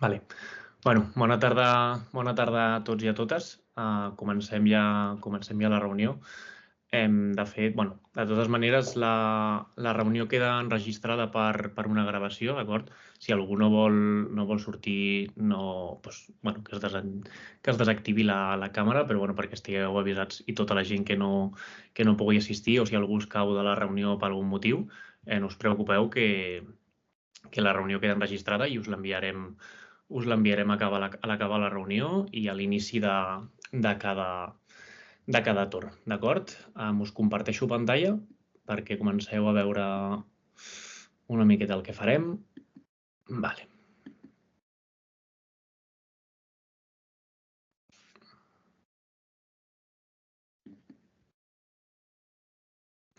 Vale. Bueno, bona tarda a tots i a totes. Comencem ja la reunió. De fet, de totes maneres, la reunió queda enregistrada per una gravació, d'acord? Si algú no vol sortir, que es desactivi la càmera, però perquè estigueu avisats i tota la gent que no pugui assistir o si algú us cau de la reunió per algun motiu, no us preocupeu que la reunió queda enregistrada i us l'enviarem a l'acabar la reunió i a l'inici de cada torn, d'acord? Us comparteixo pantalla perquè comenceu a veure una miqueta el que farem. Vale.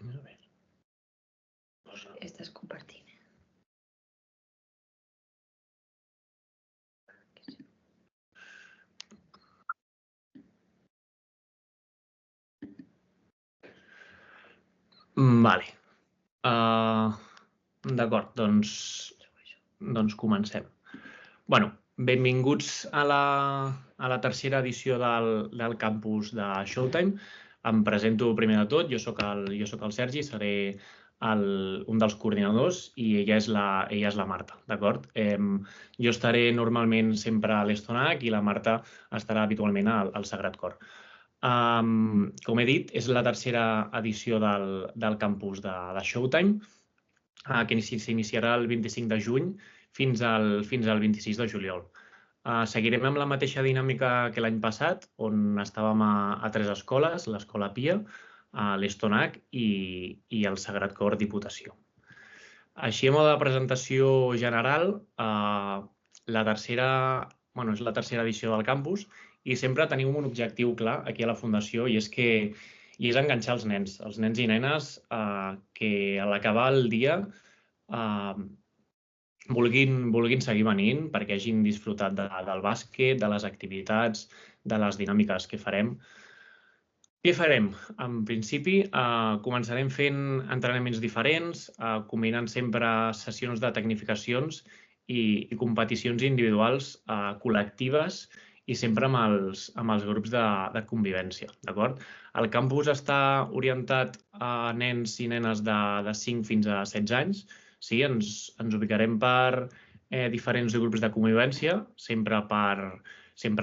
A ver. Estàs compartint. Vale. D'acord, doncs comencem. Benvinguts a la tercera edició del campus de Showtime. Em presento primer de tot, jo soc el Sergi, seré un dels coordinadors i ella és la Marta, d'acord? Jo estaré normalment sempre a l'Estonac i la Marta estarà habitualment al Sagrat Cor. Com he dit, és la tercera edició del campus de Showtime, que s'iniciarà el 25 de juny fins al 26 de juliol. Seguirem amb la mateixa dinàmica que l'any passat, on estàvem a 3 escoles, l'Escola Pia, l'Estonac i el Sagrat Cor Diputació. Així, a mode de presentació general, és la tercera edició del campus i sempre tenim un objectiu clar aquí a la Fundació i és enganxar els nens i nenes que a l'acabar el dia vulguin seguir venint perquè hagin disfrutat del bàsquet, de les activitats, de les dinàmiques que farem. Què farem? En principi, començarem fent entrenaments diferents, combinant sempre sessions de tecnificacions i competicions individuals col·lectives i sempre amb els grups de convivència, d'acord? El campus està orientat a nens i nenes de 5 fins a 16 anys. Sí, ens ubicarem per diferents grups de convivència, sempre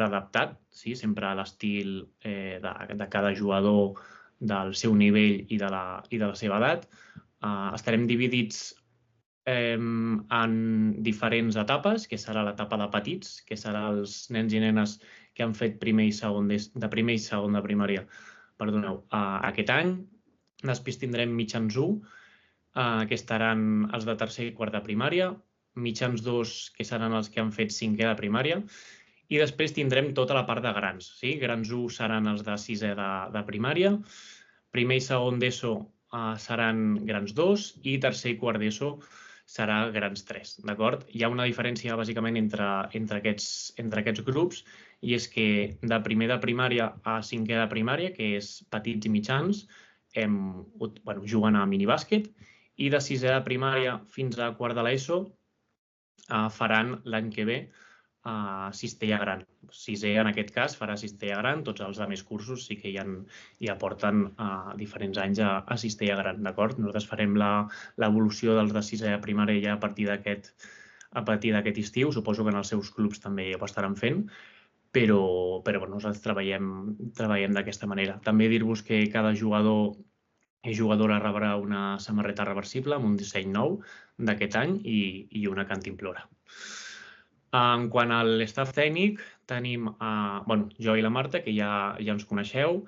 adaptat, sí, sempre a l'estil de cada jugador, del seu nivell i de la seva edat. Estarem dividits en diferents etapes, que serà l'etapa de petits, que serà els nens i nenes que han fet primer i segon de primària, aquest any. Després tindrem mitjans 1, que estaran els de tercer i quart de primària, mitjans 2, que seran els que han fet cinquè de primària, i després tindrem tota la part de grans. Grans 1 seran els de sisè de primària, primer i segon d'ESO seran grans 2 i tercer i quart d'ESO serà grans 3, d'acord? Hi ha una diferència, bàsicament, entre aquests grups i és que de primer de primària a cinquè de primària, que és petits i mitjans, juguen a minibàsquet, i de sisè de primària fins a quart de l'ESO faran l'any que ve cistella gran. Sisè, en aquest cas, farà cistella gran. Tots els altres cursos sí que ja porten diferents anys a cistella gran, d'acord? Nosaltres farem l'evolució dels de sisè de primària ja a partir d'aquest estiu. Suposo que en els seus clubs també ho estaran fent, però nosaltres treballem d'aquesta manera. També dir-vos que cada jugador i jugadora rebrà una samarreta reversible amb un disseny nou d'aquest any i una cantimplora. En quant a l'estaf tècnic, tenim jo i la Marta, que ja ens coneixeu,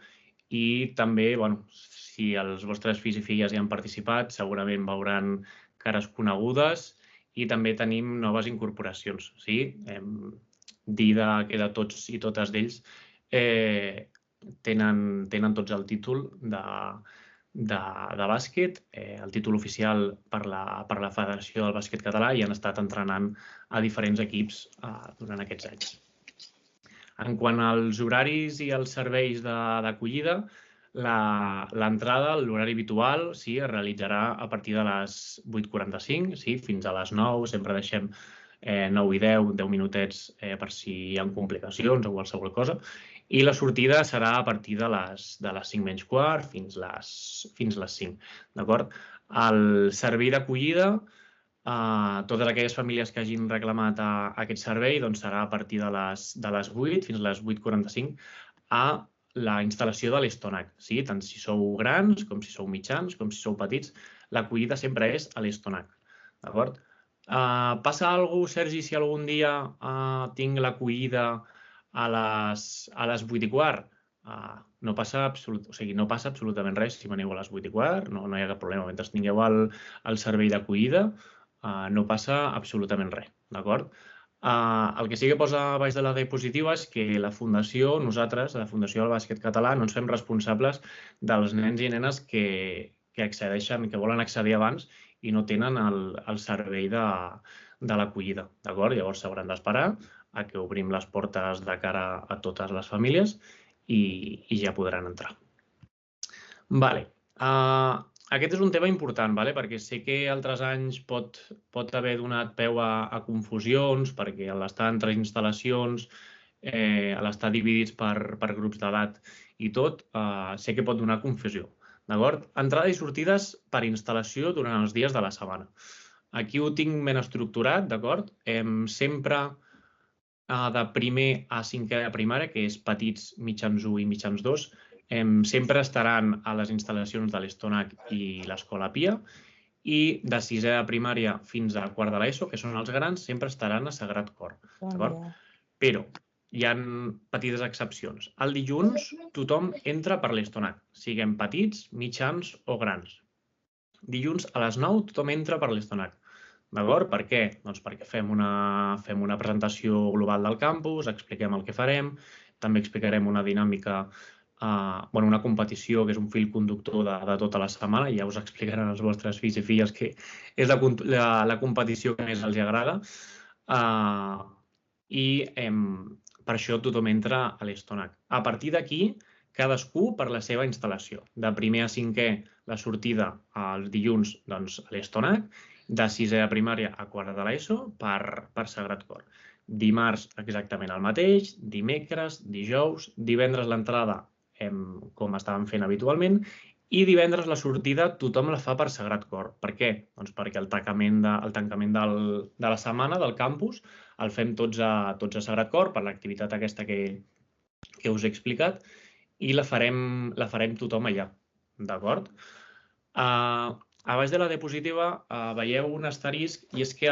i també, si els vostres fills i filles hi han participat, segurament veuran cares conegudes i també tenim noves incorporacions. Dir que de tots i totes d'ells tenen tots el títol de bàsquet, el títol oficial per la Federació del Bàsquet Català i han estat entrenant a diferents equips durant aquests anys. En quant als horaris i els serveis d'acollida, l'entrada, l'horari habitual, es realitzarà a partir de les 8:45 fins a les 9. Sempre deixem 9 i 10 minutets per si hi ha complicacions o qualsevol cosa. I la sortida serà a partir de les 5 menys quart fins les 5, d'acord? El servei d'acollida, totes aquelles famílies que hagin reclamat aquest servei doncs serà a partir de les 8 fins a les 8:45 a la instal·lació de l'Estonac. Sí? Tant si sou grans, com si sou mitjans, com si sou petits, l'acollida sempre és a l'Estonac. D'acord? Passa alguna cosa, Sergi, si algun dia tinc l'acollida a les 8:15? No passa absolutament res si veniu a les 8:15, no hi ha cap problema. Mentre tingueu el servei d'acollida, no passa absolutament res, d'acord? El que sí que posa baix de la diapositiva és que la Fundació, nosaltres, la Fundació del Bàsquet Català, no ens fem responsables dels nens i nenes que accedeixen, que volen accedir abans i no tenen el servei de l'acollida, d'acord? Llavors s'hauran d'esperar a que obrim les portes de cara a totes les famílies i ja podran entrar. Vale. Aquest és un tema important, perquè sé que altres anys pot haver donat peu a confusions, perquè a l'estar entre instal·lacions, a l'estar dividits per grups d'edat i tot, sé que pot donar confusió. D'acord? Entrada i sortides per instal·lació durant els dies de la setmana. Aquí ho tinc ben estructurat, d'acord? Sempre de primer a cinquè de primària, que és petits, mitjans 1 i mitjans 2, sempre estaran a les instal·lacions de l'Estonac i l'Escola Pia, i de sisè de primària fins a quart de l'ESO, que són els grans, sempre estaran a Sagrat Cor. Però hi ha petites excepcions. El dilluns tothom entra per l'Estonac, siguem petits, mitjans o grans. Dilluns a les 9 tothom entra per l'Estonac. D'acord? Per què? Doncs perquè fem una presentació global del campus, expliquem el que farem, també explicarem una dinàmica, una competició que és un fil conductor de tota la setmana, i ja us explicaran els vostres fills i filles que és la competició que més els agrada. I per això tothom entra a l'Estonac. A partir d'aquí, cadascú per la seva instal·lació. De primer a cinquè, la sortida els dilluns a l'Estonac, de sisè de primària a quart de l'ESO per Sagrat Cor. Dimarts exactament el mateix, dimecres, dijous, divendres l'entrada com estàvem fent habitualment, i divendres la sortida tothom la fa per Sagrat Cor. Per què? Doncs perquè el tancament de la setmana del campus el fem tots a Sagrat Cor per l'activitat aquesta que us he explicat, i la farem tothom allà. D'acord? A baix de la diapositiva veieu un asterisc, i és que,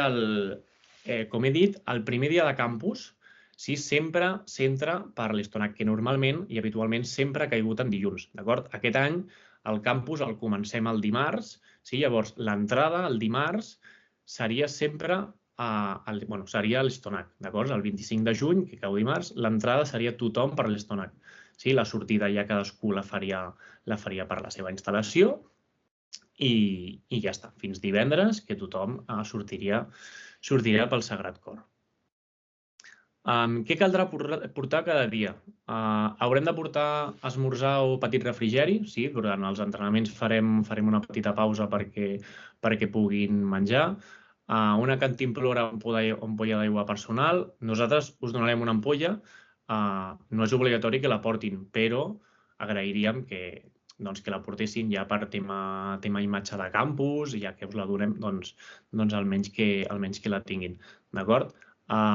com he dit, el primer dia de campus sempre s'entra per l'Estonac, que normalment i habitualment sempre ha caigut en dilluns. Aquest any el campus el comencem el dimarts, llavors l'entrada el dimarts seria sempre seria a l'Estonac. El 25 de juny, que cau dimarts, l'entrada seria tothom per l'Estonac. La sortida ja cadascú la faria per la seva instal·lació, i ja està, fins divendres, que tothom sortiria pel Sagrat Cor. Què caldrà portar cada dia? Haurem de portar esmorzar o petit refrigeri. Sí, durant els entrenaments farem una petita pausa perquè puguin menjar. Una cantimplora o ampolla d'aigua personal. Nosaltres us donarem una ampolla. No és obligatori que la portin, però agrairíem que la portessin ja per tema imatge de campus, ja que us la donem, doncs almenys que la tinguin. D'acord?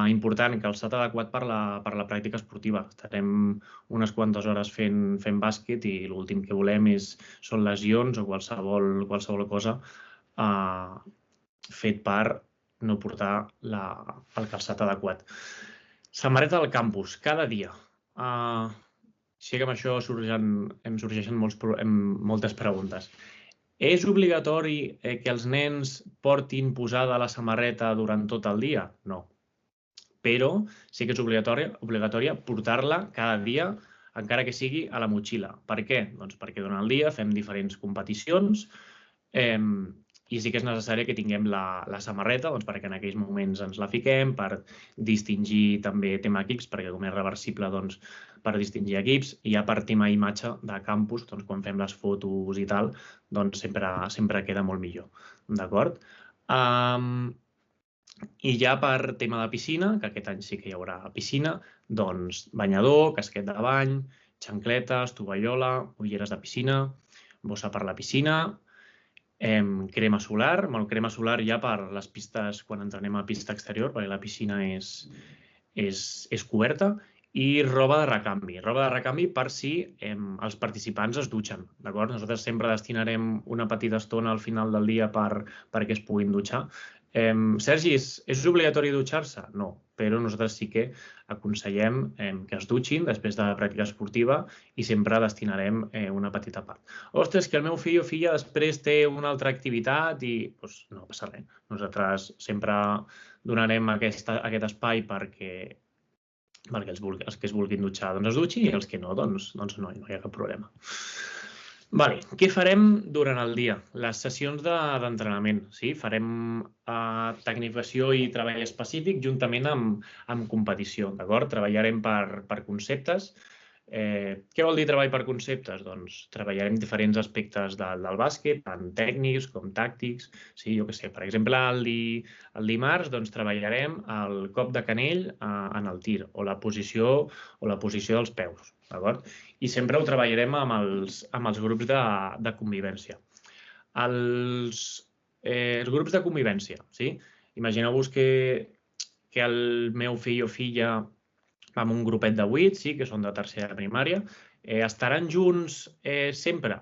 Important, calçat adequat per la pràctica esportiva. Estarem unes quantes hores fent bàsquet i l'últim que volem són lesions o qualsevol cosa fet per no portar el calçat adequat. Samarreta del campus, cada dia. Sí que amb això em sorgeixen moltes preguntes. És obligatori que els nens portin posada la samarreta durant tot el dia? No. Però sí que és obligatòria portar-la cada dia, encara que sigui a la motxilla. Per què? Doncs perquè durant el dia fem diferents competicions i sí que és necessari que tinguem la samarreta perquè en aquells moments ens la fiquem, per distingir també tema equips, perquè com és reversible, per distingir equips, i ja per tema imatge de campus, quan fem les fotos i tal, sempre queda molt millor. D'acord? I ja per tema de piscina, que aquest any sí que hi haurà piscina, doncs banyador, casquet de bany, xancletes, tovallola, ulleres de piscina, bossa per la piscina, crema solar, crema solar ja per les pistes, quan entrenem a pista exterior, perquè la piscina és coberta, i roba de recanvi per si els participants es dutxen, d'acord? Nosaltres sempre destinarem una petita estona al final del dia perquè es puguin dutxar. Sergi, és obligatori dutxar-se? No, però nosaltres sí que aconsellem que es dutxin després de la pràctica esportiva i sempre destinarem una petita part. Ostres, que el meu fill o filla després té una altra activitat i doncs, no passa res. Nosaltres sempre donarem aquest espai perquè els que es vulguin dutxar doncs es dutxin i els que no, doncs no hi ha cap problema. Vale. Què farem durant el dia? Les sessions d'entrenament. Sí? Farem tecnificació i treball específic juntament amb competició. Treballarem per conceptes. Què vol dir treball per conceptes? Doncs treballarem diferents aspectes del bàsquet, tant tècnics com tàctics. Sí, jo què sé, per exemple, el dimarts doncs, treballarem el cop de canell en el tir o la posició dels peus. I sempre ho treballarem amb els grups de convivència. Els grups de convivència, sí? Imagineu-vos que el meu fill o filla amb un grupet de 8, sí, que són de tercera primària, estaran junts sempre?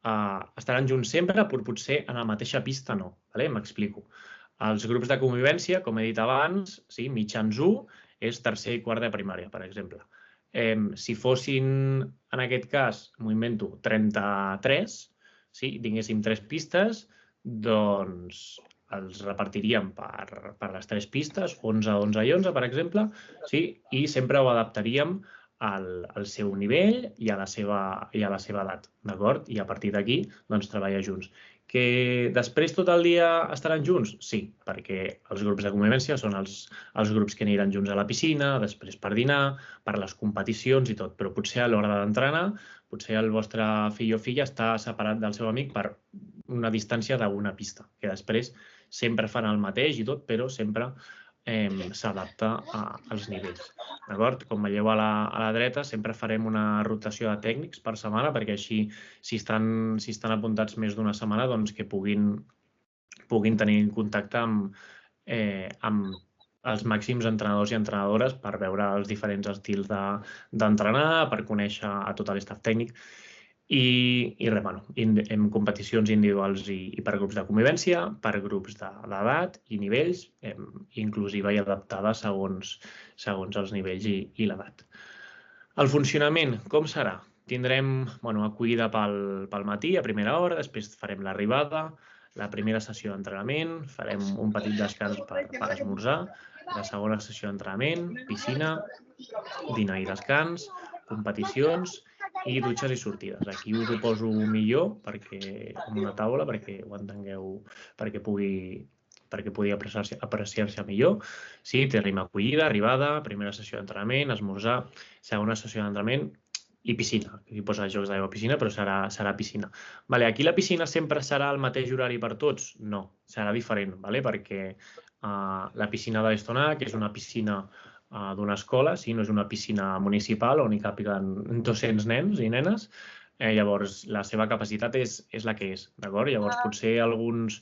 Estaran junts sempre, però potser en la mateixa pista no. M'explico. Els grups de convivència, com he dit abans, sí, mitjans 1 és tercer i quart de primària, per exemple. Si fossin, en aquest cas, m'ho invento, 33, sí, tinguéssim 3 pistes, doncs els repartiríem per les 3 pistes, 11, 11 i 11, per exemple, sí, i sempre ho adaptaríem al seu nivell i a la seva edat, d'acord? I a partir d'aquí, doncs, treballar junts. Que després tot el dia estaran junts? Sí, perquè els grups de convivència són els grups que aniran junts a la piscina, després per dinar, per les competicions i tot, però potser a l'hora d'entrenar, potser el vostre fill o filla està separat del seu amic per una distància d'una pista, que després sempre fan el mateix i tot, però sempre s'adapta als nivells. D'acord? Com veieu a la dreta, sempre farem una rotació de tècnics per setmana, perquè així, si estan apuntats més d'una setmana, doncs que puguin tenir contacte amb els màxims entrenadors i entrenadores per veure els diferents estils d'entrenar, per conèixer a tot l'estaf tècnic. I res, en competicions individuals i per grups de convivència, per grups d'edat i nivells, inclusiva i adaptada segons els nivells i l'edat. El funcionament, com serà? Tindrem acollida pel matí a primera hora, després farem l'arribada, la primera sessió d'entrenament, farem un petit descans per esmorzar, la segona sessió d'entrenament, piscina, dinar i descans, competicions i dutxes i sortides. Aquí us ho poso millor amb una taula perquè ho entengueu, perquè pugui apreciar-se millor. Sí, tenim acollida, arribada, primera sessió d'entrenament, esmorzar, segona sessió d'entrenament i piscina. Aquí posa jocs d'aigua a piscina, però serà piscina. Aquí la piscina sempre serà el mateix horari per tots? No, serà diferent, perquè la piscina de l'Estona, que és una piscina d'una escola, no és una piscina municipal on hi càpiguen 200 nens i nenes, llavors la seva capacitat és la que és, d'acord? Llavors potser alguns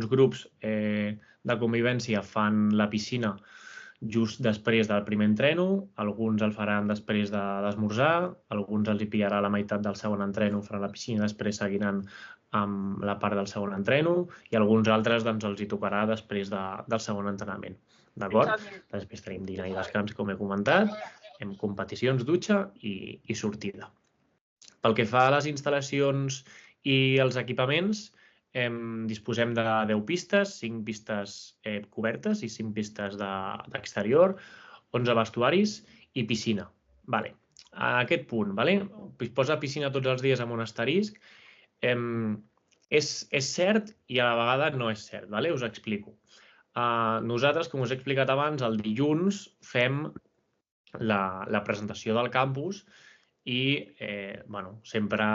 grups de convivència fan la piscina just després del primer entreno, alguns el faran després d'esmorzar, alguns els hi pillarà la meitat del segon entreno, faran la piscina, després seguiran amb la part del segon entreno i alguns altres doncs, els hi tocarà després del segon entrenament. D'acord? Després tenim dinar i descans, com he comentat, amb competicions, dutxa i sortida. Pel que fa a les instal·lacions i els equipaments, disposem de 10 pistes, 5 pistes cobertes i 5 pistes d'exterior, 11 vestuaris i piscina. A aquest punt, posa piscina tots els dies amb un asterisc. És cert i a la vegada no és cert. Us explico. Nosaltres, com us he explicat abans, el dilluns fem la presentació del campus i sempre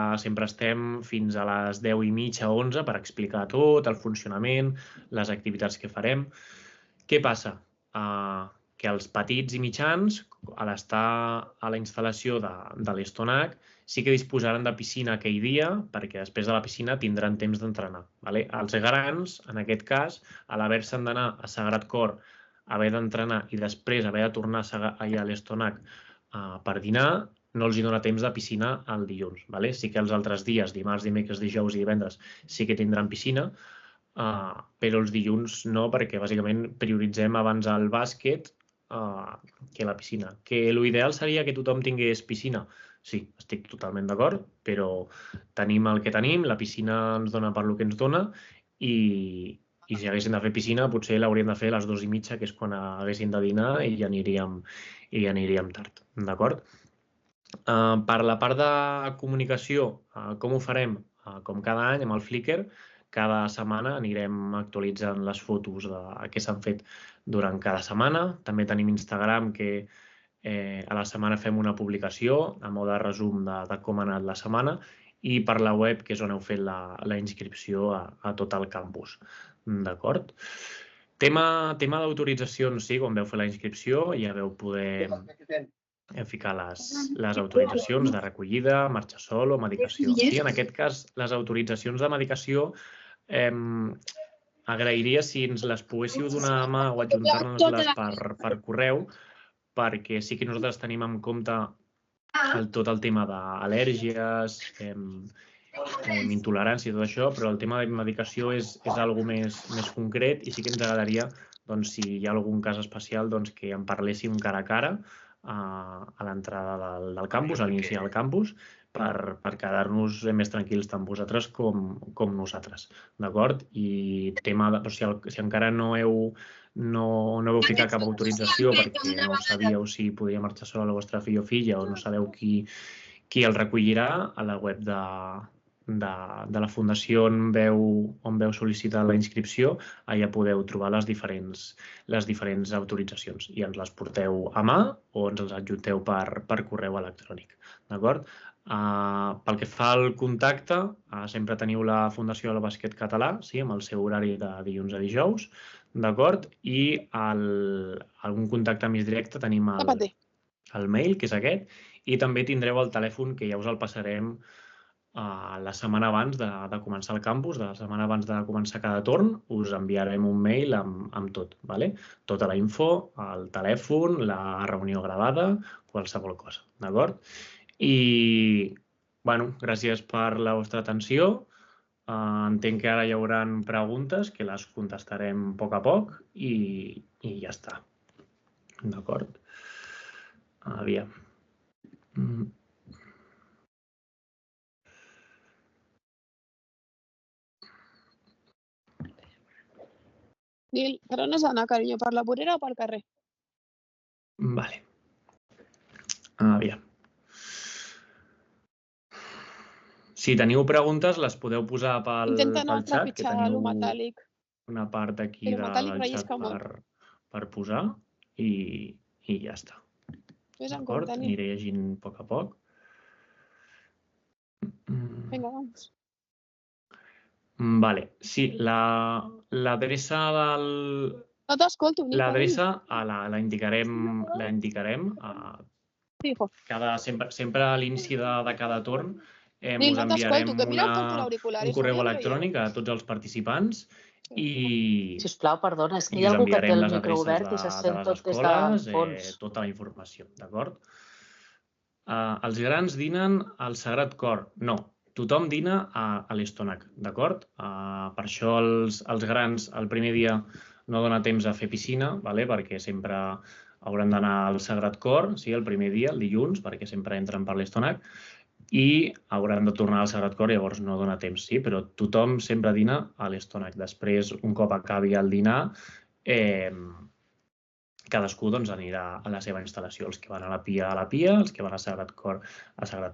estem fins a les 10:30, 11 per explicar tot, el funcionament, les activitats que farem. Què passa? Que els petits i mitjans, a l'estar a la instal·lació de l'Estonac, sí que disposaran de piscina aquell dia, perquè després de la piscina tindran temps d'entrenar. Els grans, en aquest cas, a l'haver-se'n d'anar a Sagrat Cor, haver d'entrenar i després haver de tornar a l'Estonac per dinar, no els hi dona temps de piscina el dilluns. Sí que els altres dies, dimarts, dimecres, dijous i divendres, sí que tindran piscina, però els dilluns no, perquè bàsicament prioritzem abans el bàsquet que la piscina. Que l'ideal seria que tothom tingués piscina. Sí, estic totalment d'acord, però tenim el que tenim, la piscina ens dona per lo que ens dona i si haguéssim de fer piscina potser l'hauríem de fer a les 2:30, que és quan haguéssim de dinar i ja aniríem tard. D'acord? Per la part de comunicació, com ho farem? Com cada any amb el Flickr, cada setmana anirem actualitzant les fotos que s'han fet durant cada setmana. També tenim Instagram, que a la setmana fem una publicació a mode de resum de com ha anat la setmana, i per la web, que és on heu fet la inscripció a tot el campus. D'acord? Tema d'autoritzacions, sí, quan veu fer la inscripció ja veu poder ficar les autoritzacions de recollida, marxa sol o medicació. Sí, en aquest cas, les autoritzacions de medicació agrairia si ens les poguéssiu donar a mà o adjuntar-nos-les per correu, perquè sí que nosaltres tenim en compte tot el tema d'al·lèrgies, intolerància i tot això, però el tema de medicació és algo més concret i sí que ens agradaria, si hi ha algun cas especial, que en parléssim cara a cara a l'entrada del campus, a l'inici del campus, per quedar-nos més tranquils tant vosaltres com nosaltres. D'acord? I tema si encara no heu ficat cap autorització perquè no sabíeu si podia marxar sola la vostra fill o filla o no sabeu qui el recollirà, a la web de la Fundació on veu sol·licitar la inscripció, allà podeu trobar les diferents autoritzacions i ens les porteu a mà o ens les adjunteu per correu electrònic. D'acord? Pel que fa al contacte, sempre teniu la Fundació del Bàsquet Català, amb el seu horari de dilluns a dijous, d'acord? I algun contacte més directe tenim el mail, que és aquest, i també tindreu el telèfon, que ja us el passarem la setmana abans de començar el campus, la setmana abans de començar cada torn, us enviarem un mail amb tot, tota la info, el telèfon, la reunió gravada, qualsevol cosa, d'acord? I, gràcies per la vostra atenció. Entenc que ara hi haurà preguntes que les contestarem a poc i ja està. D'acord? Aviam. Nil, per on has d'anar, carinyo? Per la vorera o pel carrer? Vale. Aviam. Si teniu preguntes, les podeu posar pel xat. Intenta no trepitjar lo metàl·lic. Una part aquí del xat per posar i ja està. D'acord? Aniré llegint a poc. Vinga, vamos. Vale. Sí, l'adreça del... No t'escolto, Nil. L'adreça la indicarem sempre a l'inici de cada torn. Us enviarem un correu electrònic a tots els participants i sisplau, perdona, és que hi ha algú que té el micro obert i se sent tot des del fons. Tota la informació, d'acord? Els grans dinen al Sagrat Cor. No, tothom dina a l'Estonac, d'acord? Per això els grans el primer dia no dona temps a fer piscina, perquè sempre hauran d'anar al Sagrat Cor, el primer dia, el dilluns, perquè sempre entren per l'Estonac, i hauran de tornar al Sagrat Cor, llavors no dona temps, sí, però tothom sempre dina a l'Estonac. Després, un cop acabi el dinar, cadascú anirà a la seva instal·lació. Els que van a la Pia, els que van a Sagrat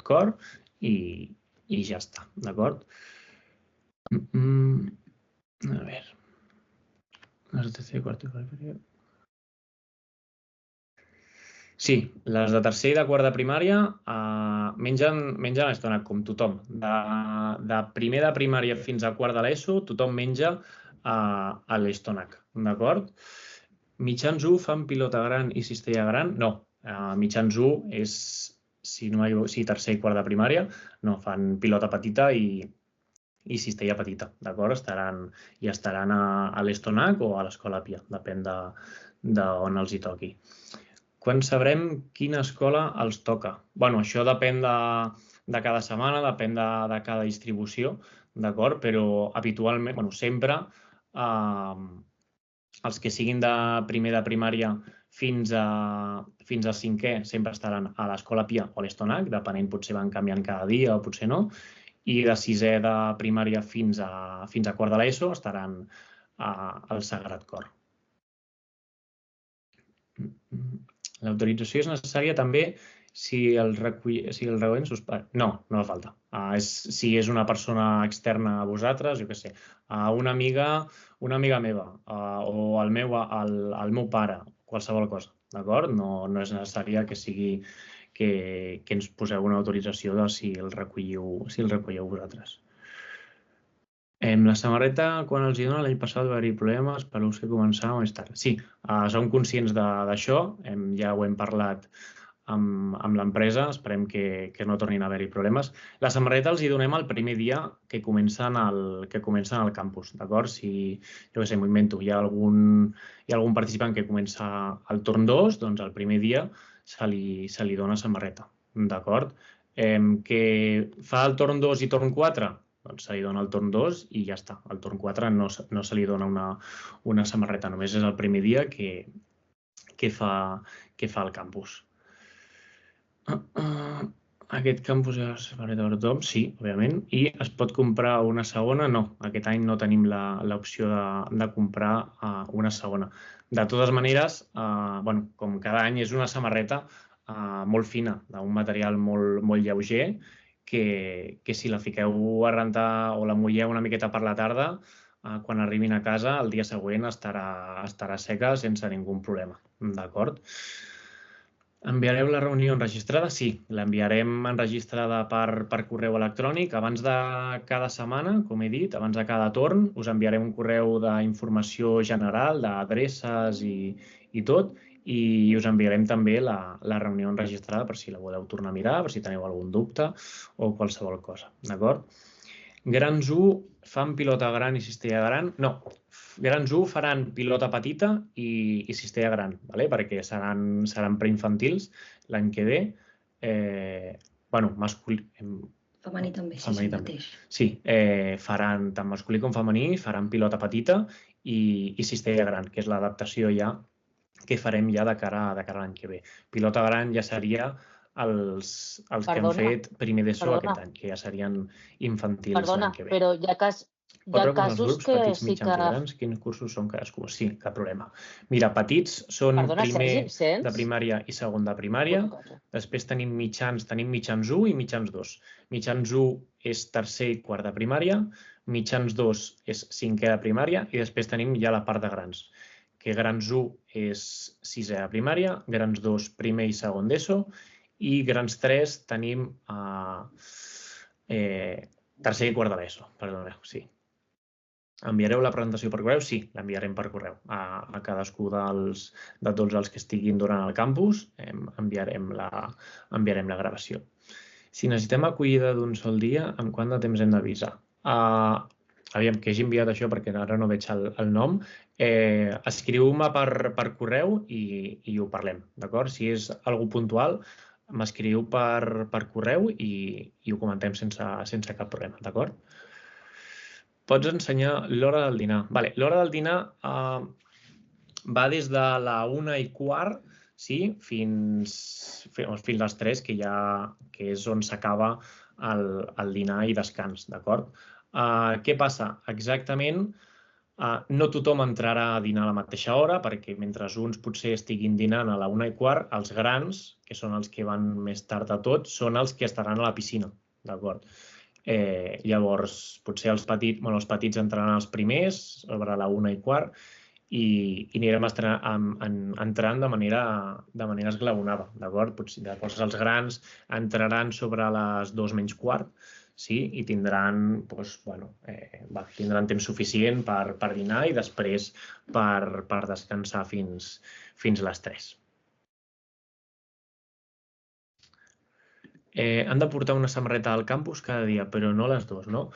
Cor, i ja està, d'acord? A veure... Les de tercer i quart inferior. Sí, les de tercer i de quart de primària mengen a l'Estonac, com tothom. De primer de primària fins a quart de l'ESO, tothom menja a l'Estonac, d'acord? Mitjans 1 fan pilota gran i cistella gran? No. Mitjans 1 és, si tercer i quart de primària, no, fan pilota petita i cistella petita, d'acord? Estaran a l'Estonac o a l'Escola Pia, depèn d'on els hi toqui. Quan sabrem quina escola els toca? Bueno, això depèn de cada setmana, depèn de cada distribució, d'acord? Però habitualment, bueno, sempre, els que siguin de primer de primària fins a cinquè sempre estaran a l'Escola Pia o a l'Estonac, depenent, potser van canviant cada dia o potser no, i de sisè de primària fins a quart de l'ESO estaran al Sagrat Cor. L'autorització és necessària també si el recull suspèn. No fa falta. Si és una persona externa a vosaltres, jo què sé, una amiga meva o el meu pare, qualsevol cosa, d'acord? No és necessària que sigui que ens poseu una autorització de si el recolliu vosaltres. La samarreta, quan els hi dona l'any passat va haver-hi problemes per l'ús que començava més tard. Sí, som conscients d'això, ja ho hem parlat amb l'empresa, esperem que no tornin a haver-hi problemes. La samarreta els hi donem el primer dia que comencen al campus, d'acord? Si, jo què sé, m'ho invento, hi ha algun participant que comença al torn 2, doncs el primer dia se li dona samarreta, d'acord? Que fa el torn 2 i torn 4, doncs se li dona el torn 2 i ja està. Al torn 4 no se li dona una samarreta, només és el primer dia que fa el campus. Aquest campus és samarreta per tothom? Sí, òbviament. I es pot comprar una segona? No, aquest any no tenim l'opció de comprar una segona. De totes maneres, com cada any és una samarreta molt fina, d'un material molt lleuger, que si la fiqueu a rentar o la mulleu una miqueta per la tarda, quan arribin a casa, el dia següent estarà seca sense ningú problema, d'acord? Enviareu la reunió enregistrada? Sí, l'enviarem enregistrada per correu electrònic. Abans de cada setmana, com he dit, abans de cada torn, us enviarem un correu d'informació general, d'adreces i tot, i us enviarem també la reunió enregistrada per si la voleu tornar a mirar, per si teniu algun dubte o qualsevol cosa, d'acord? Grans 1 fan pilota gran i cistella gran? No, grans 1 faran pilota petita i cistella gran, perquè seran preinfantils l'any que ve. Femení també, sí, és el mateix. Sí, faran tant masculí com femení, faran pilota petita i cistella gran, que és l'adaptació ja que farem ja de cara a l'any que ve. Pilota gran ja seria els que han fet primer d'ESO aquest any, que ja serien infantils l'any que ve. Però hi ha casos que petits, sí mitjans que... i grans, quins cursos són cadascú? Sí, cap problema. Mira, petits són primer de primària i segon de primària. Després tenim mitjans 1 i mitjans 2. Mitjans 1 és tercer i quart de primària, mitjans 2 és cinquè de primària i després tenim ja la part de grans, que grans 1 és sisè de primària, grans 2 primer i segon d'ESO i grans 3 tenim tercer i quart de l'ESO, perdoneu, sí. Enviareu la presentació per correu? Sí, l'enviarem per correu. A cadascú de tots els que estiguin durant el campus enviarem la gravació. Si necessitem acollida d'un sol dia, en quant de temps hem d'avisar? Aviam, que hagi enviat això perquè ara no veig el nom. Escriu-me per correu i ho parlem, d'acord? Si és algú puntual, m'escriu per correu i ho comentem sense cap problema, d'acord? Pots ensenyar l'hora del dinar. L'hora del dinar va des de la 1:15 fins les 3, que és on s'acaba el dinar i descans, d'acord? Què passa? Exactament, no tothom entrarà a dinar a la mateixa hora, perquè mentre uns potser estiguin dinant a la 1:15, els grans, que són els que van més tard de tot, són els que estaran a la piscina, d'acord? Llavors, potser els petits entraran els primers, sobre la 1:15, i anirem entrant de manera esglaonada, d'acord? Llavors els grans entraran sobre les 2:15, sí, i tindran temps suficient per dinar i després per descansar fins les 3. Han de portar una samarreta al campus cada dia, però no les dues, no?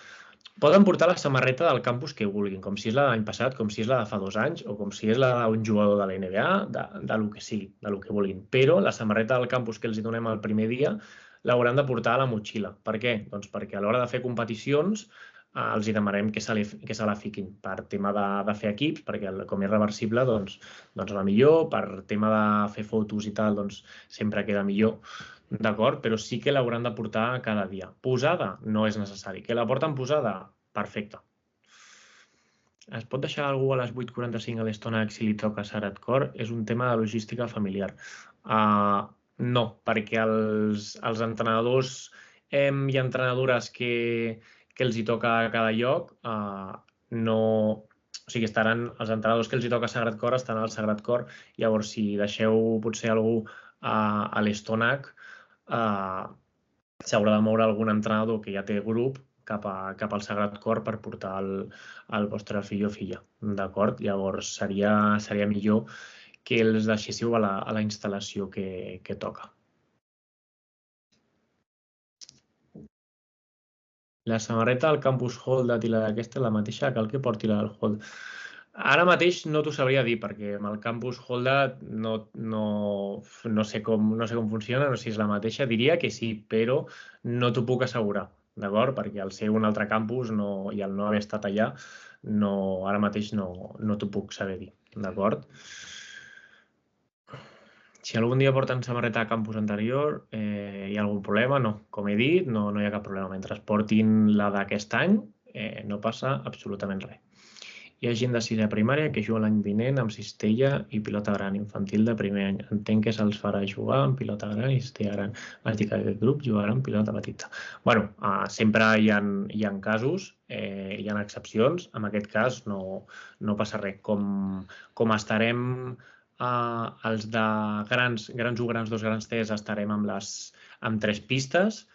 Poden portar la samarreta del campus que vulguin, com si és la de l'any passat, com si és la de fa 2 anys, o com si és la d'un jugador de la NBA, de lo que sigui, de lo que vulguin. Però la samarreta del campus que els donem el primer dia l'hauran de portar a la motxilla. Per què? Doncs perquè a l'hora de fer competicions els demanem que se la fiquin per tema de fer equips, perquè com és reversible, doncs la millor, per tema de fer fotos i tal, doncs sempre queda millor. D'acord? Però sí que l'hauran de portar cada dia. Posada? No és necessari. Que la porten posada? Perfecte. Es pot deixar algú a les 8:45 a l'estómac si li toca hardcore? És un tema de logística familiar. No, perquè els entrenadors i entrenadores que els hi toca a cada lloc no... O sigui, els entrenadors que els hi toca Sagrat Cor estan al Sagrat Cor. Llavors, si deixeu potser algú a l'estómac, s'haurà de moure algun entrenador que ja té grup cap al Sagrat Cor per portar el vostre fill o filla. D'acord? Llavors, seria millor que els deixéssiu a la instal·lació que toca. La samarreta del Campus Hold i la d'aquesta, la mateixa, cal que porti la del Hold. Ara mateix no t'ho sabria dir, perquè amb el Campus Holda no sé com funciona, no sé si és la mateixa. Diria que sí, però no t'ho puc assegurar, d'acord? Perquè al ser un altre campus i al no haver estat allà, ara mateix no t'ho puc saber dir, d'acord? Si algun dia porten samarreta a campus anterior, hi ha algun problema? No. Com he dit, no hi ha cap problema. Mentre portin la d'aquest any, no passa absolutament res. Hi ha gent de 6è de primària que juga l'any vinent amb cistella i pilota gran, infantil de primer any. Entenc que se'ls farà jugar amb pilota gran i cistella gran. Has dit que aquest grup jugarà amb pilota petita. Bé, sempre hi ha casos, hi ha excepcions. En aquest cas no passa res. Com estarem els de grans 1, grans 2, grans 3, estarem amb 3 pistes,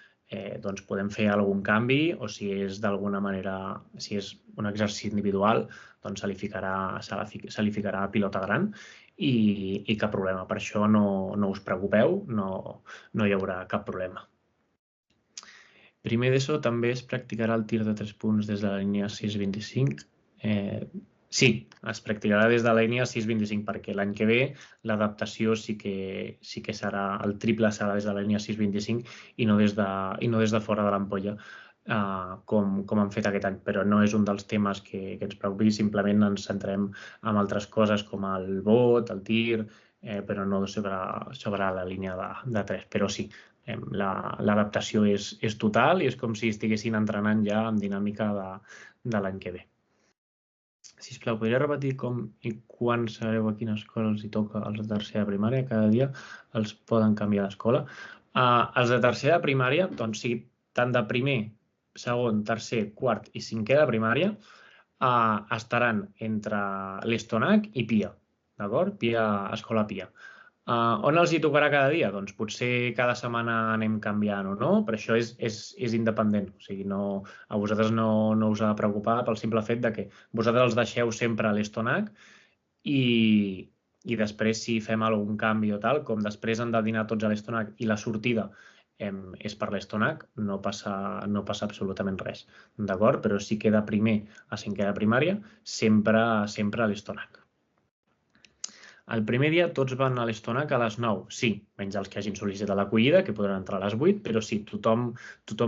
doncs podem fer algun canvi, o si és d'alguna manera, si és un exercici individual, doncs se li ficarà pilota gran i cap problema. Per això no us preocupeu, no hi haurà cap problema. Primer d'ESO també es practicarà el tir de 3 punts des de la línia 6-25. Sí, es practicarà des de la línia 6-25 perquè l'any que ve l'adaptació sí que serà, el triple serà des de la línia 6-25 i no des de fora de l'ampolla, com han fet aquest any. Però no és un dels temes que ens preocupi, simplement ens centrem en altres coses com el bot, el tir, però no sobre la línia de 3. Però sí, l'adaptació és total i és com si estiguessin entrenant ja en dinàmica de l'any que ve. Sisplau, podria repetir com i quan sabeu a quina escola els hi toca als de 3è de primària? Cada dia els poden canviar d'escola. Els de 3è de primària, doncs sí, tant de primer, segon, tercer, quart i 5è de primària estaran entre l'Estonac i Pia, d'acord? Escola Pia. On els hi tocarà cada dia? Doncs potser cada setmana anem canviant o no, però això és independent. O sigui, a vosaltres no us ha de preocupar pel simple fet que vosaltres els deixeu sempre a l'Estonac i després si fem algun canvi o tal, com després han de dinar tots a l'Estonac i la sortida és per l'Estonac, no passa absolutament res, d'acord? Però sí que de primer a 5è de primària sempre a l'Estonac. El primer dia tots van a l'Estonac a les 9, sí, menys els que hagin sol·licitat l'acollida, que podran entrar a les 8, però sí, tothom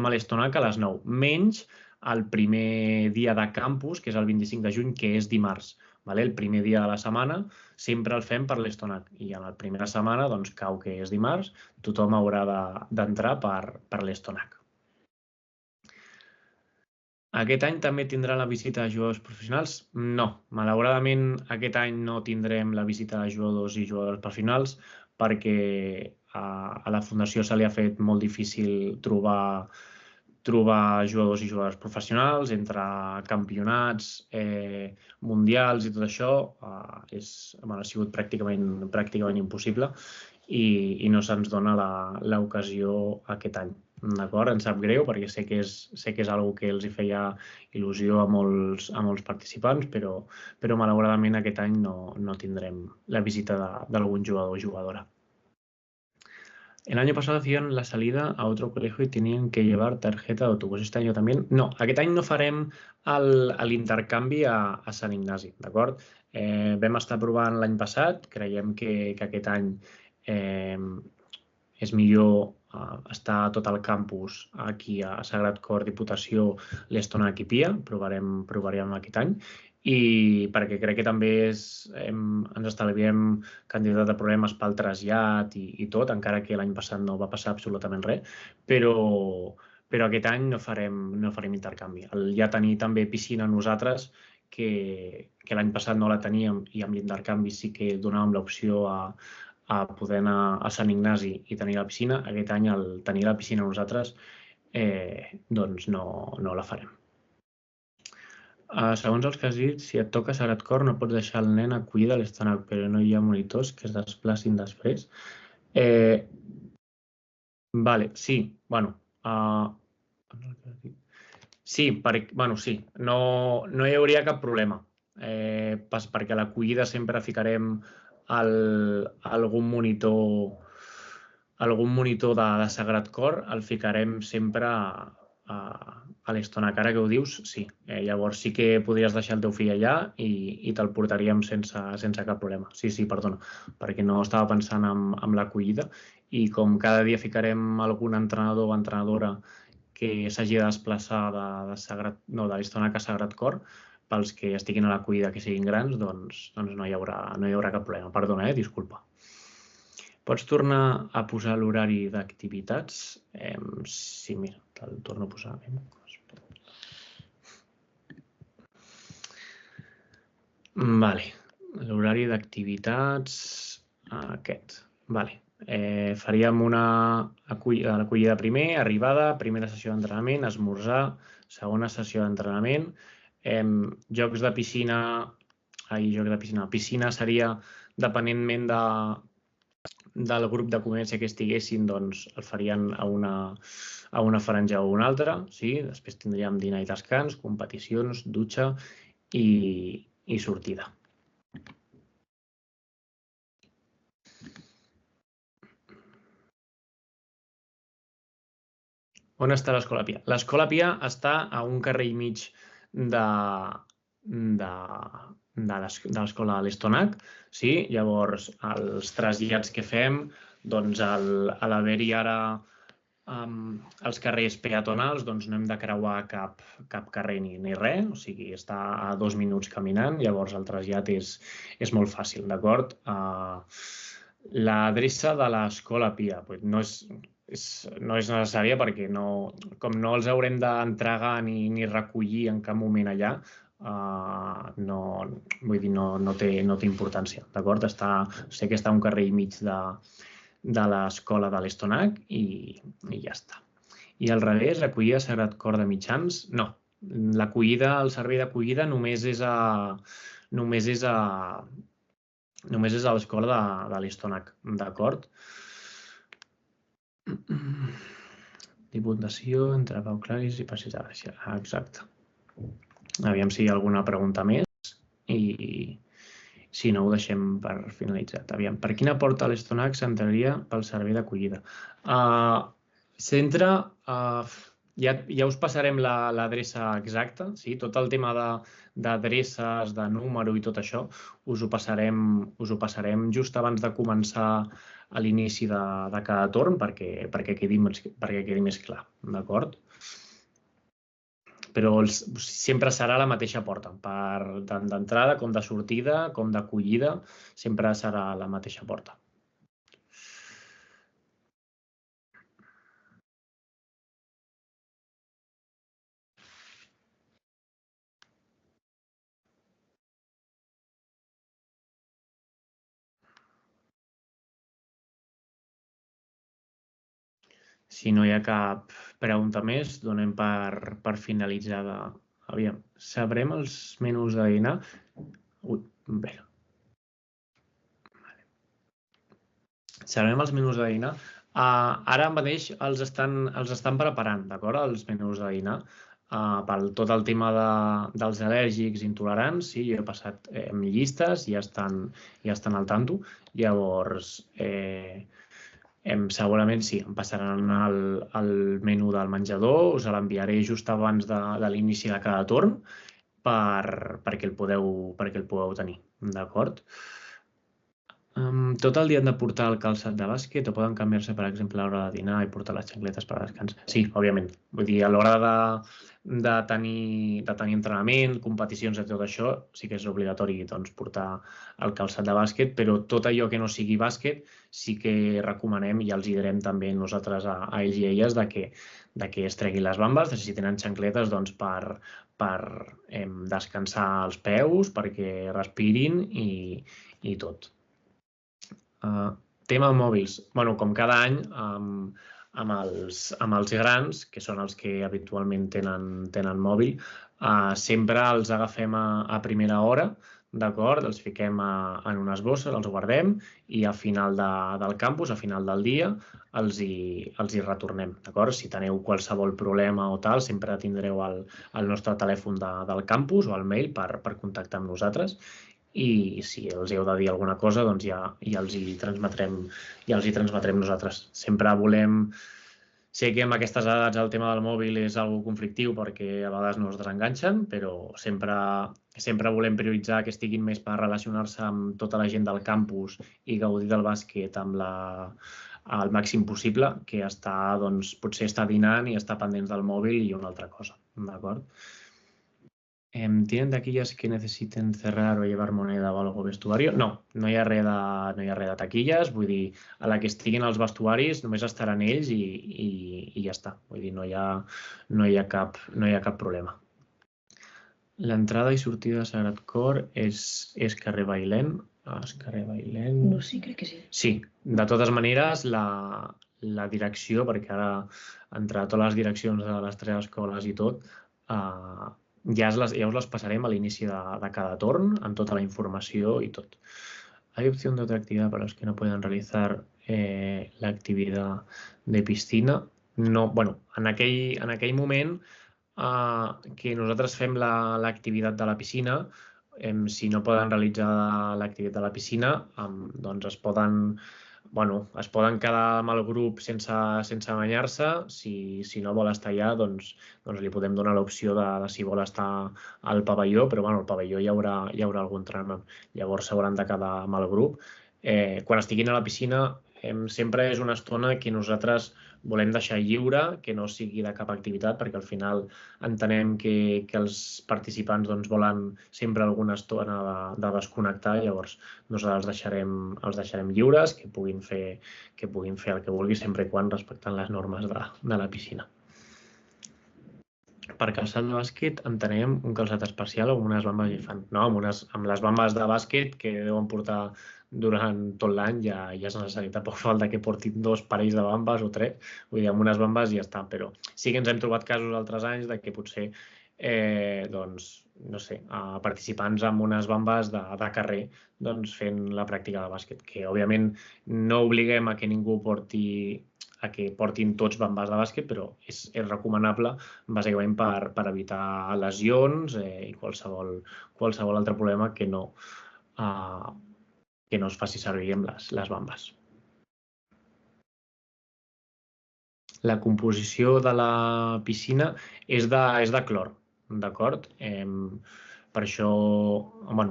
a l'Estonac a les 9, menys el primer dia de campus, que és el 25 de juny, que és dimarts. El primer dia de la setmana sempre el fem per l'Estonac i en la primera setmana, doncs cau que és dimarts, tothom haurà d'entrar per l'Estonac. Aquest any també tindrà la visita de jugadors professionals? No, malauradament aquest any no tindrem la visita de jugadors i jugadors professionals perquè a la Fundació se li ha fet molt difícil trobar jugadors i jugadors professionals entre campionats mundials i tot això. Ha sigut pràcticament impossible i no se'ns dona l'ocasió aquest any. d'acord? Em sap greu perquè sé que és algo que els hi feia il·lusió a molts participants, però malauradament aquest any no tindrem la visita d'algun jugador o jugadora. El año pasado hacían la salida a otro colegio y tenían que llevar tarjeta de autobús. Este año también. No, aquest any no farem l'intercanvi a Sant Ignasi, d'acord? Vam estar provant l'any passat, creiem que aquest any és millor estar tot el campus aquí a Sagrat Cor, Diputació, l'Estonac i Pia, provarem aquest any, i perquè crec que també ens estalviem quantitat de problemes pel trasllat i tot, encara que l'any passat no va passar absolutament res, però aquest any no farem intercanvi. Ja tenir també piscina nosaltres, que l'any passat no la teníem i amb l'intercanvi sí que donàvem l'opció a poder anar a Sant Ignasi i tenir la piscina. Aquest any, al tenir la piscina nosaltres, doncs no la farem. Segons els que has dit, si et toca Sagrat Cor no pots deixar el nen acollir de l'Estonac, però no hi ha monitors que es desplacin després. Vale, sí, bueno. Sí, bueno, sí, no hi hauria cap problema, perquè a l'acollida sempre ficarem algun monitor de Sagrat Cor, el ficarem sempre a l'Estonac. Ara que ho dius, sí. Llavors sí que podries deixar el teu fill allà i te'l portaríem sense cap problema. Sí, perdona, perquè no estava pensant en l'acollida i com cada dia ficarem algun entrenador o entrenadora que s'hagi de desplaçar de l'Estonac a Sagrat Cor, pels que estiguin a l'acollida que siguin grans, doncs no hi haurà cap problema. Perdona, disculpa. Pots tornar a posar l'horari d'activitats? Sí, mira, te'l torno a posar. Vale, l'horari d'activitats aquest. Vale. Faríem l'acollida primer, arribada, primera sessió d'entrenament, esmorzar, segona sessió d'entrenament, jocs de piscina, piscina seria, dependentment del grup de convivència que estiguessin, doncs el farien a una franja o una altra, sí? Després tindríem dinar i descans, competicions, dutxa i sortida. On està l'Escola Pia? L'Escola Pia està a un carrer i mig de l'Escola de l'Estonac, sí? Llavors, els trasllats que fem, doncs a l'haver-hi ara els carrers peatonals, doncs no hem de creuar cap carrer ni res, o sigui, està a 2 minuts caminant, llavors el trasllat és molt fàcil, d'acord? L'adreça de l'Escola Pia no és necessària perquè com no els haurem d'entregar ni recollir en cap moment allà, vull dir, no té importància, d'acord? Sé que està a un carrer i mig de l'Escola de l'Estonac i ja està. I al revés, acollida Sagrat Cor de mitjans, no. El servei d'acollida només és a l'Escola de l'Estonac, d'acord? Diputació, entre Pau Claris i Passeig de Gràcia. Exacte. Aviam si hi ha alguna pregunta més i si no ho deixem per finalitzat. Aviam, per quina porta a l'Estonac s'entraria pel servei d'acollida? Centre, ja us passarem l'adreça exacta, sí? Tot el tema d'adreces, de número i tot això, us ho passarem just abans de començar a l'inici de cada torn perquè quedi més clar, d'acord? Però sempre serà la mateixa porta, tant d'entrada com de sortida, com d'acollida, sempre serà la mateixa porta. Si no hi ha cap pregunta més, donem per finalitzada. Aviam, sabrem els menús de dinar? Sabrem els menús de dinar Ara mateix els estan preparant, d'acord, els menús de dinar. Per tot el tema dels al·lèrgics intolerants, sí, jo he passat llistes i ja estan al tanto. Llavors, segurament sí, em passaran el menú del menjador, us l'enviaré just abans de l'inici de cada torn perquè el podeu tenir, d'acord? Tot el dia han de portar el calçat de bàsquet o poden canviar-se, per exemple, a l'hora de dinar i portar les xancletes per descans? Sí, òbviament. Vull dir, a l'hora de tenir entrenament, competicions i tot això, sí que és obligatori portar el calçat de bàsquet, però tot allò que no sigui bàsquet sí que recomanem i els hi direm també nosaltres a ells i elles de que es treguin les bambes, si tenen xancletes per descansar els peus, perquè respirin i tot. Tema mòbils. Com cada any, amb els grans, que són els que habitualment tenen mòbil, sempre els agafem a primera hora, d'acord? Els fiquem en unes bosses, els guardem i al final del campus, al final del dia, els hi retornem, d'acord? Si teniu qualsevol problema o tal, sempre tindreu el nostre telèfon del campus o el mail per contactar amb nosaltres. I si els heu de dir alguna cosa, doncs ja els hi transmetrem nosaltres. Sempre volem... Sé que amb aquestes edats el tema del mòbil és algo conflictiu perquè a vegades no es desenganxen, però sempre volem prioritzar que estiguin més per relacionar-se amb tota la gent del campus i gaudir del bàsquet al màxim possible, que potser estar dinant i estar pendents del mòbil i una altra cosa, d'acord? ¿Tienen taquillas que necesiten cerrar o llevar moneda o algo vestuario? No hi ha res de taquilles, vull dir, a la que estiguin els vestuaris només estaran ells i ja està, vull dir, no hi ha cap problema. L'entrada i sortida de Sagrat Cor és carrer Bailén? És carrer Bailén? No, sí, crec que sí. Sí, de totes maneres, la direcció, perquè ara entre totes les direccions de les 3 escoles i tot, ja us les passarem a l'inici de cada torn, amb tota la informació y tot. ¿Hay opción de otra actividad para los que no puedan realizar la actividad de piscina? No, en aquell moment que nosaltres fem l'activitat de la piscina, si no poden realitzar l'activitat de la piscina, doncs es poden quedar amb el grup sense banyar-se. Si no vol estar allà, doncs li podem donar l'opció de si vol estar al pavelló, però al pavelló hi haurà algun entrenament. Llavors s'hauran de quedar amb el grup. Quan estiguin a la piscina, sempre és una estona que nosaltres volem deixar lliure, que no sigui de cap activitat, perquè al final entenem que els participants volen sempre alguna estona de desconnectar, llavors nosaltres els deixarem lliures, que puguin fer el que vulguin, sempre i quan respectant les normes de la piscina. Per calçat de bàsquet entenem un calçat especial o amb unes bambes infant. No, amb les bambes de bàsquet que deuen portar durant tot l'any ja és necessari. Tampoc falta que portin 2 parells de bambes o 3. Vull dir, amb unes bambes ja està. Però sí que ens hem trobat casos altres anys que potser, no sé, participants amb unes bambes de carrer fent la pràctica de bàsquet. Que, òbviament, no obliguem a que ningú portin tots bambes de bàsquet, però és recomanable bàsicament per evitar lesions i qualsevol altre problema que no es faci servir amb les bambes. La composició de la piscina és de clor, d'acord? Per això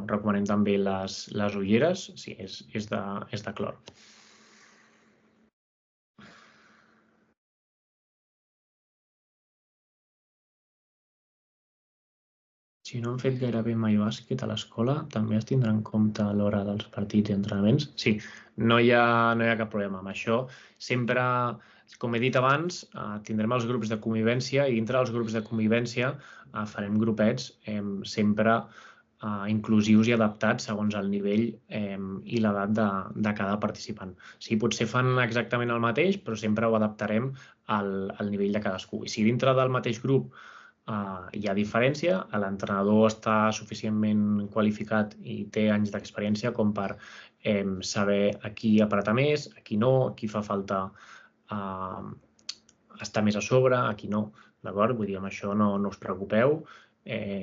recomanem també les ulleres, sí, és de clor. Si no han fet gairebé mai bàsquet a l'escola, també es tindrà en compte a l'hora dels partits i entrenaments? Sí, no hi ha cap problema amb això. Sempre, com he dit abans, tindrem els grups de convivència i dintre dels grups de convivència farem grupets sempre inclusius i adaptats segons el nivell i l'edat de cada participant. Sí, potser fan exactament el mateix, però sempre ho adaptarem al nivell de cadascú. I si dintre del mateix grup hi ha diferència, l'entrenador està suficientment qualificat i té anys d'experiència com per saber a qui apretar més, a qui no, a qui fa falta està més a sobre, aquí no, d'acord? Vull dir, amb això no us preocupeu.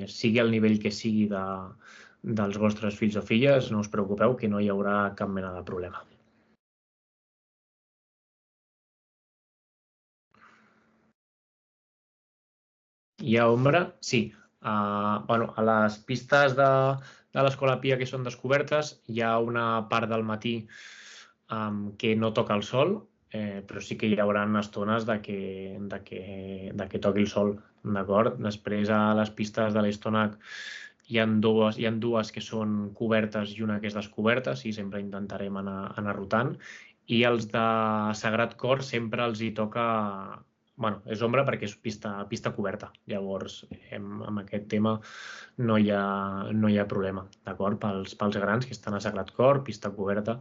Sigui el nivell que sigui dels vostres fills o filles, no us preocupeu, que no hi haurà cap mena de problema. Hi ha ombra? Sí. A les pistes de l'Escola Pia que són descobertes, hi ha una part del matí que no toca el sol, però sí que hi haurà estones que toqui el sol, d'acord? Després, a les pistes de l'Estonac hi ha dues que són cobertes i una que és descoberta, i sempre intentarem anar rotant. I els de Sagrat Cor sempre els hi toca... és ombra perquè és pista coberta. Llavors, amb aquest tema no hi ha problema, d'acord? Pels grans que estan a Sagrat Cor, pista coberta,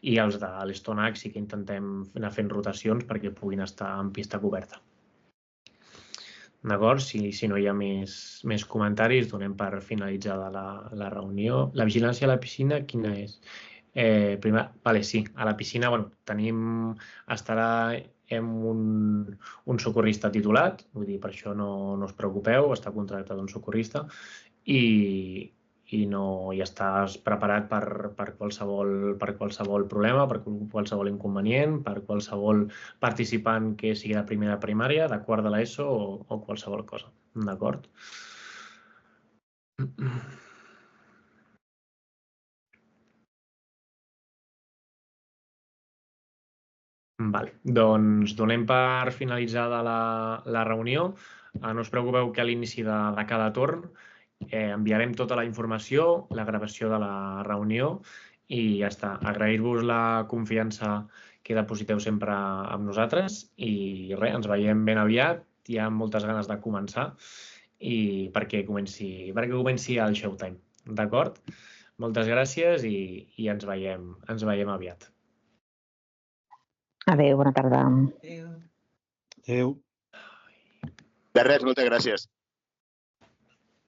i els de l'Estonac sí que intentem anar fent rotacions perquè puguin estar en pista coberta. D'acord? Si no hi ha més comentaris, donem per finalitzada la reunió. La vigilància a la piscina, quina és? Sí, a la piscina estarà un socorrista titulat, vull dir, per això no us preocupeu, està contractat un socorrista i estàs preparat per qualsevol problema, per qualsevol inconvenient, per qualsevol participant que sigui de primera primària, de quart de l'ESO o qualsevol cosa, d'acord? Doncs donem per finalitzada la reunió. No us preocupeu que a l'inici de cada torn enviarem tota la informació, la gravació de la reunió i ja està. Agrair-vos la confiança que depositeu sempre amb nosaltres i res, ens veiem ben aviat. Hi ha moltes ganes de començar i perquè comenci el Showtime, d'acord? Moltes gràcies i ens veiem aviat. Adéu, bona tarda. Adéu. De res, moltes gràcies.